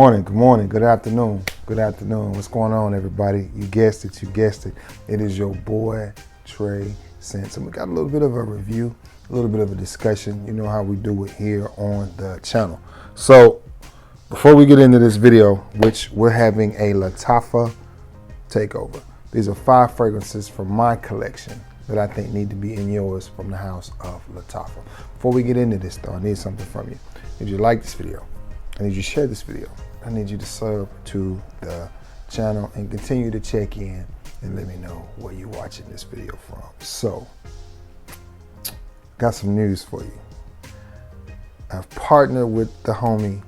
morning, good afternoon, good afternoon. What's going on, everybody? You guessed it, It is your boy, Trey Sense. And we got a little bit of a review, a little bit of a discussion. You know how we do it here on the channel. So, before we get into this video, which we're having a Lattafa takeover. These are 5 fragrances from my collection that I think need to be in yours from the house of Lattafa. Before we get into this though, I need something from you. If you like this video, I need you to share this video. I need you to sub to the channel and continue to check in and let me know where you're watching this video from. So, got some news for you. I've partnered with the homie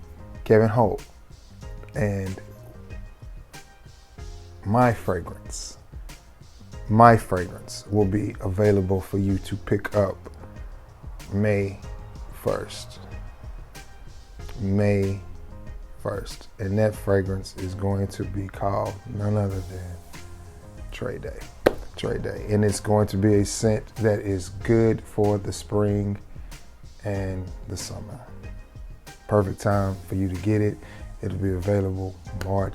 Kevin Holt, and my fragrance will be available for you to pick up May 1st. May 1st. And that fragrance is going to be called none other than Trey Day. Trey Day. And it's going to be a scent that is good for the spring and the summer. Perfect time for you to get it. It'll be available May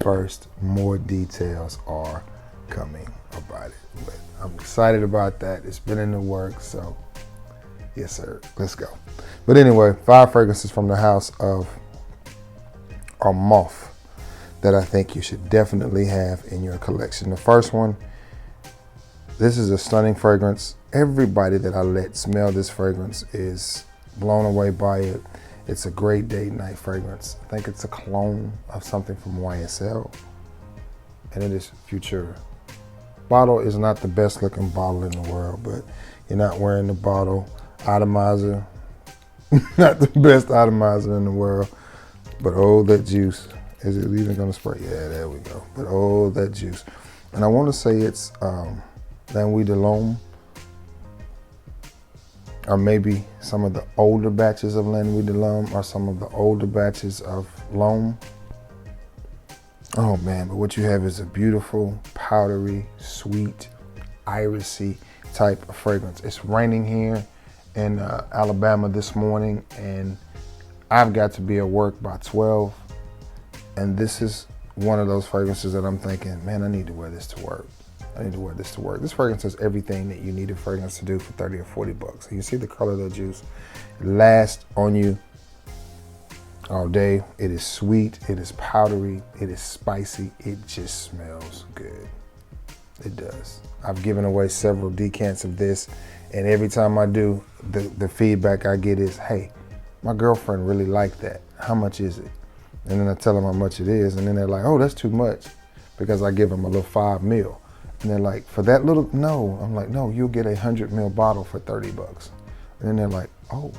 1st. More details are coming about it. But I'm excited about that. It's been in the works, so yes, sir. Let's go. But anyway, 5 fragrances from the house of Armaf that I think you should definitely have in your collection. The first one, this is a stunning fragrance. Everybody that I let smell this fragrance is blown away by it. It's a great date night fragrance. I think it's a clone of something from YSL, and it is Futura. Bottle is not the best looking bottle in the world, but you're not wearing the bottle atomizer. Not the best atomizer in the world, but oh, that juice. Is it even gonna spray? Yeah, there we go. But oh, that juice. And I want to say it's L'Envie de l'Homme, or maybe some of the older batches of L'Envie de l'Homme, or some of the older batches of L'Homme. Oh man, but what you have is a beautiful, powdery, sweet, irisy type of fragrance. It's raining here in Alabama this morning, and I've got to be at work by 12. And this is one of those fragrances that I'm thinking, man, I need to wear this to work. I need to wear this to work. This fragrance does everything that you need a fragrance to do for 30 or 40 bucks. You can see the color of the juice. It lasts on you all day. It is sweet, it is powdery, it is spicy. It just smells good. It does. I've given away several decants of this, and every time I do, the feedback I get is, hey, my girlfriend really liked that. How much is it? And then I tell them how much it is, and then they're like, oh, that's too much, because I give them a little 5 ml. And they're like, for that little, no. I'm like, no, you'll get a 100 ml bottle for 30 bucks. And then they're like, oh.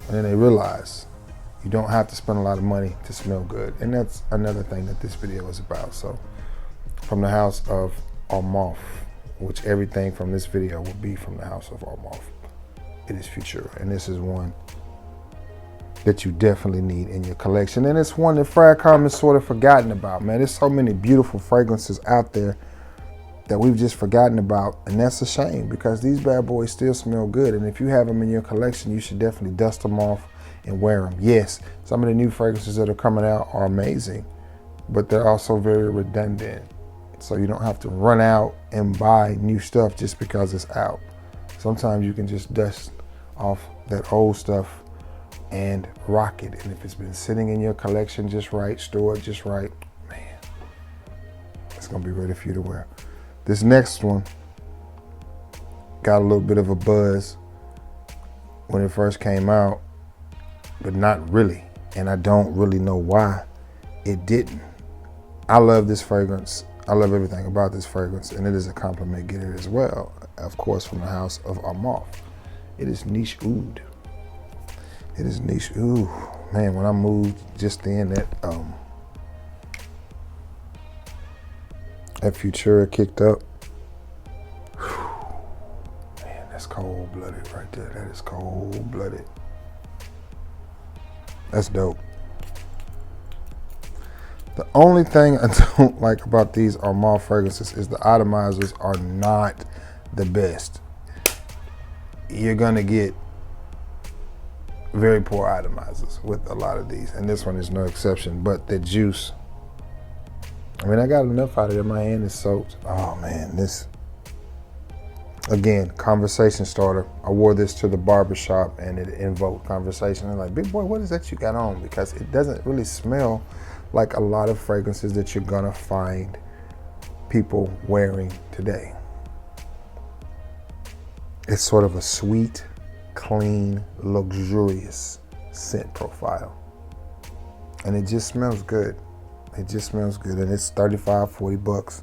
And then they realize you don't have to spend a lot of money to smell good. And that's another thing that this video is about. So from the house of Armaf, which everything from this video will be from the house of Armaf, it is Futura. And this is one that you definitely need in your collection. And it's one that Fragcom is sort of forgotten about, man. There's so many beautiful fragrances out there that we've just forgotten about, and that's a shame, because these bad boys still smell good. And if you have them in your collection, you should definitely dust them off and wear them. Yes, some of the new fragrances that are coming out are amazing, but they're also very redundant. So you don't have to run out and buy new stuff just because it's out. Sometimes you can just dust off that old stuff and rock it. And if it's been sitting in your collection just right, stored just right, man, it's gonna be ready for you to wear. This next one got a little bit of a buzz when it first came out, but not really. And I don't really know why it didn't. I love this fragrance. I love everything about this fragrance, and it is a compliment getter as well, of course, from the house of Armaf. It is Niche Oud. It is Niche. Ooh, man, when I moved just then, that Futura kicked up. Whew. Man, that's cold-blooded right there. That is cold-blooded. That's dope. The only thing I don't like about these Armaf fragrances is the atomizers are not the best. You're gonna get very poor atomizers with a lot of these, and this one is no exception. But the juice, I mean, I got enough out of it. My hand is soaked. Oh man, this, again, conversation starter. I wore this to the barber shop and it invoked conversation. I'm like, big boy, what is that you got on? Because it doesn't really smell like a lot of fragrances that you're gonna find people wearing today. It's sort of a sweet, clean, luxurious scent profile. And it just smells good. It just smells good. And it's 35, 40 bucks.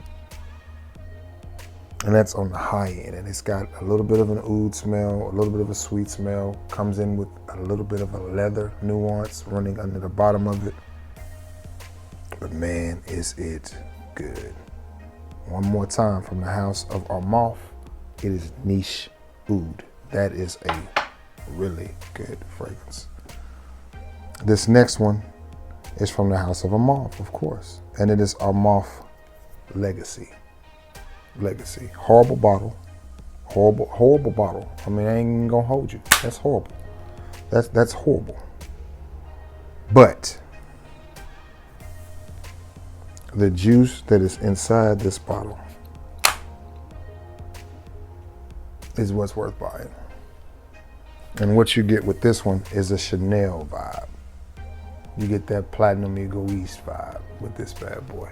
And that's on the high end. And it's got a little bit of an oud smell, a little bit of a sweet smell. Comes in with a little bit of a leather nuance running under the bottom of it. But man, is it good. One more time from the house of Armaf. It is Niche Oud. That is a really good fragrance. This next one is from the house of Armaf, of course. And it is Armaf Legacy. Legacy. Horrible bottle. Horrible bottle. I mean, I ain't gonna hold you. That's horrible. That's horrible. But the juice that is inside this bottle is what's worth buying. And what you get with this one is a Chanel vibe. You get that Platinum Egoiste vibe with this bad boy.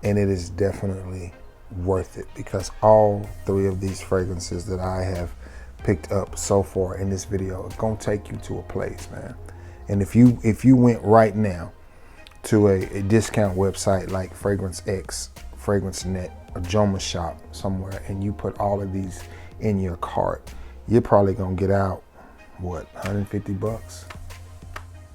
And it is definitely worth it, because all three of these fragrances that I have picked up so far in this video are gonna take you to a place, man. And if you went right now to a discount website like Fragrance X, Fragrance Net, or Joma Shop somewhere, and you put all of these in your cart, you're probably gonna get out, what, 150 bucks?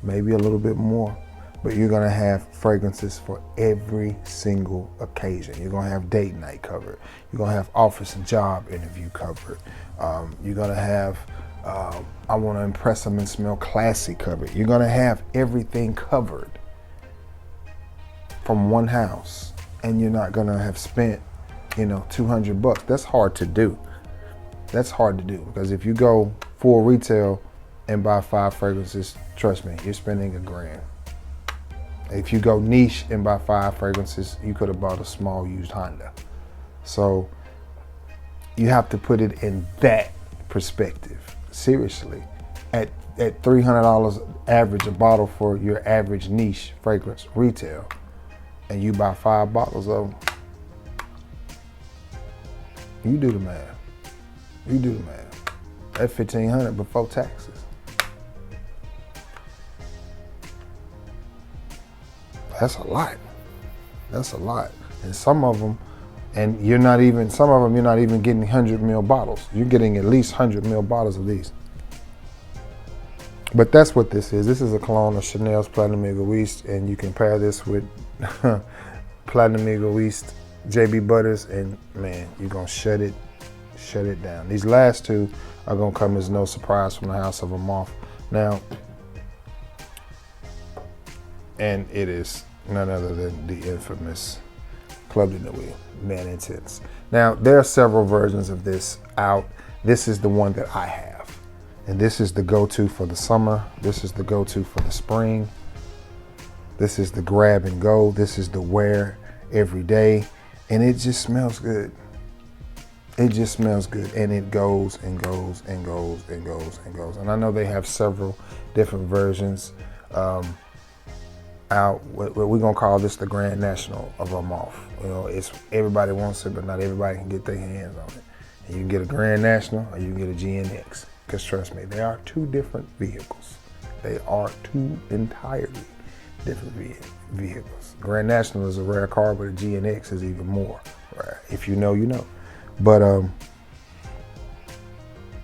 Maybe a little bit more. But you're gonna have fragrances for every single occasion. You're gonna have date night covered. You're gonna have office and job interview covered. You're gonna have, I wanna impress them and smell classy covered. You're gonna have everything covered from one house, and you're not gonna have spent, 200 bucks. That's hard to do. That's hard to do, because if you go full retail and buy 5 fragrances, trust me, you're spending $1,000. If you go niche and buy 5 fragrances, you could have bought a small used Honda. So you have to put it in that perspective. Seriously, at $300 average a bottle for your average niche fragrance retail, and you buy 5 bottles of them, you do the math. You do the math. That's $1,500 before taxes. That's a lot. That's a lot. And some of them, you're not even getting 100 ml bottles. You're getting at least 100 ml bottles of these. But that's what this is. This is a clone of Chanel's Platinum Egoiste, and you can pair this with Platinum Egoiste JB Butters, and man, you're gonna shut it down. These last two are gonna come as no surprise from the house of Armaf. Now, and it is none other than the infamous Club de Nuit, Man Intense. Now, there are several versions of this out. This is the one that I have. And this is the go-to for the summer. This is the go-to for the spring. This is the grab and go. This is the wear every day. And it just smells good. It just smells good. And it goes and goes and goes and goes and goes. And I know they have several different versions out. We're gonna call this the Grand National of Armaf. It's everybody wants it, but not everybody can get their hands on it. And you can get a Grand National or you can get a GNX. Because trust me, they are 2 different vehicles. They are 2 entirely different vehicles. Grand National is a rare car, but a GNX is even more rare. If you know, you know. But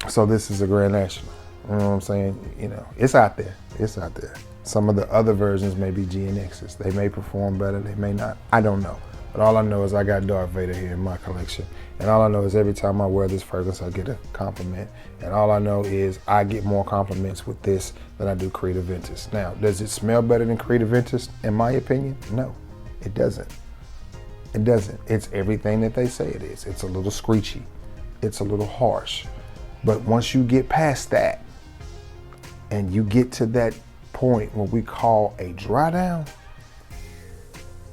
so this is a Grand National. You know what I'm saying? It's out there. It's out there. Some of the other versions may be GNXs. They may perform better, they may not. I don't know. But all I know is I got Darth Vader here in my collection. And all I know is every time I wear this fragrance, I get a compliment. And all I know is I get more compliments with this than I do Creed Aventus. Now, does it smell better than Creed Aventus? In my opinion, no, it doesn't. It doesn't. It's everything that they say it is. It's a little screechy. It's a little harsh. But once you get past that, and you get to that point what we call a dry down,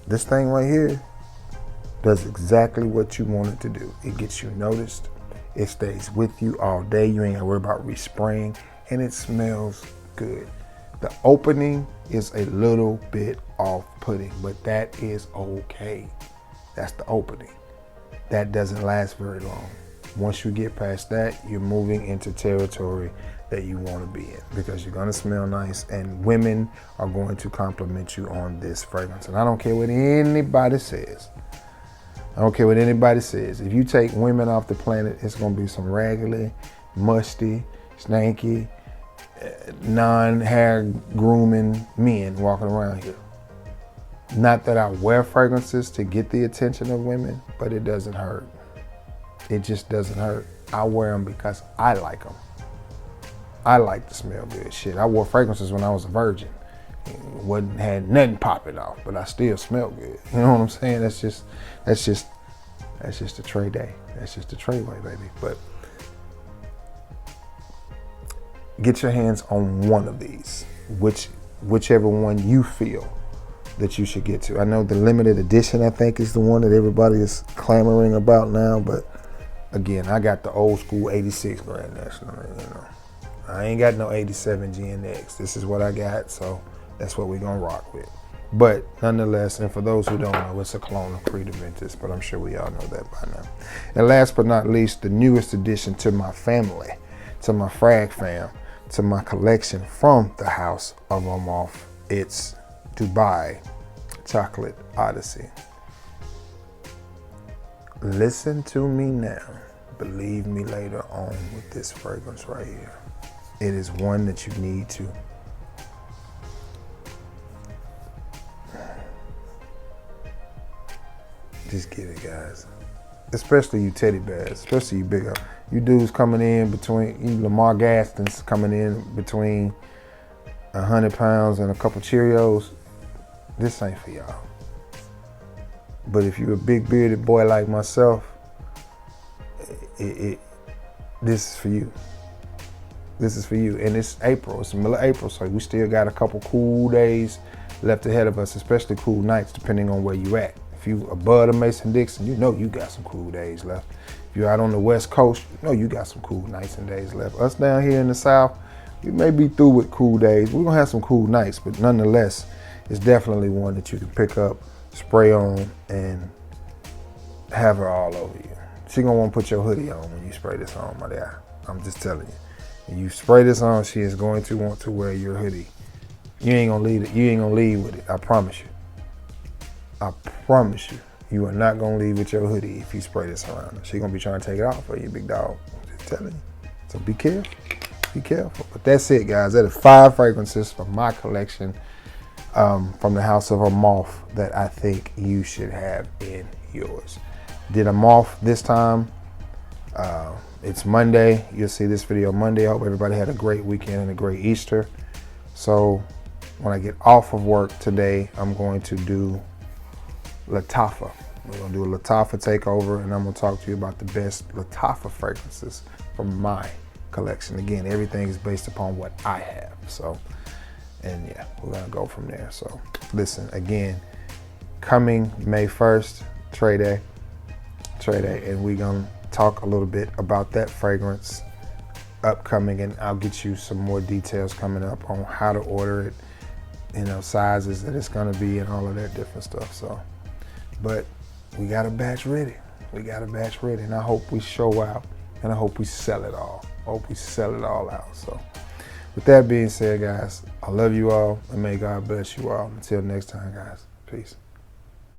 this thing right here does exactly what you want it to do. It gets you noticed. It stays with you all day. You ain't gotta worry about respraying, and it smells good. The opening is a little bit off-putting, but that is okay. That's the opening. That doesn't last very long. Once you get past that, you're moving into territory that you want to be in, because you're going to smell nice, and women are going to compliment you on this fragrance. And I don't care what anybody says. I don't care what anybody says. If you take women off the planet, it's going to be some raggedy, musty, stanky, non-hair grooming men walking around here. Not that I wear fragrances to get the attention of women, but it doesn't hurt. It just doesn't hurt. I wear them because I like them. I like to smell good. Shit, I wore fragrances when I was a virgin. Had nothing popping off, but I still smell good. You know what I'm saying? That's just a Trey day. That's just a Trey way, baby. But get your hands on one of these, whichever one you feel that you should get to. I know the limited edition, I think, is the one that everybody is clamoring about now, but again, I got the old school 86 Grand National, you know. I ain't got no 87 GNX. This is what I got, so that's what we're gonna rock with. But nonetheless, and for those who don't know, it's a clone of Creed Aventus, but I'm sure we all know that by now. And last but not least, the newest addition to my family, to my frag fam, to my collection from the house of Armaf, it's Dubai Chocolate Odyssey. Listen to me now, believe me later on with this fragrance right here. It is one that you need to just get it, guys. Especially you teddy bears, especially you bigger. You dudes coming in between, you Lamar Gastons coming in between 100 pounds and a couple Cheerios. This ain't for y'all. But if you're a big bearded boy like myself, this is for you. This is for you. And it's April, it's the middle of April, so we still got a couple cool days left ahead of us, especially cool nights, depending on where you at. If you above the Mason-Dixon, you know you got some cool days left. If you're out on the West Coast, you know you got some cool nights and days left. Us down here in the South, we may be through with cool days. We're gonna have some cool nights, but nonetheless, it's definitely one that you can pick up, spray on, and have her all over you. She gonna wanna put your hoodie on when you spray this on, my dear. I'm just telling you. When you spray this on, she is going to want to wear your hoodie. You ain't gonna leave it. You ain't gonna leave with it. I promise you. I promise you. You are not gonna leave with your hoodie if you spray this around her. She gonna be trying to take it off for you, big dog. I'm just telling you. So be careful. Be careful. But that's it, guys. That is 5 fragrances from my collection from the house of Armaf that I think you should have in yours. Did Armaf this time. It's Monday. You'll see this video Monday. I hope everybody had a great weekend and a great Easter. So when I get off of work today, I'm going to do Lattafa. We're gonna do a Lattafa takeover, and I'm gonna talk to you about the best Lattafa fragrances from my collection. Again, everything is based upon what I have. So, and yeah, we're gonna go from there. So listen, again, coming May 1st, Trey Day, and we're gonna talk a little bit about that fragrance upcoming, and I'll get you some more details coming up on how to order it, you know, sizes that it's gonna be and all of that different stuff. So, but we got a batch ready. We got a batch ready, and I hope we show out, and I hope we sell it all. I hope we sell it all out. So with that being said, guys, I love you all, and may God bless you all. Until next time, guys, peace.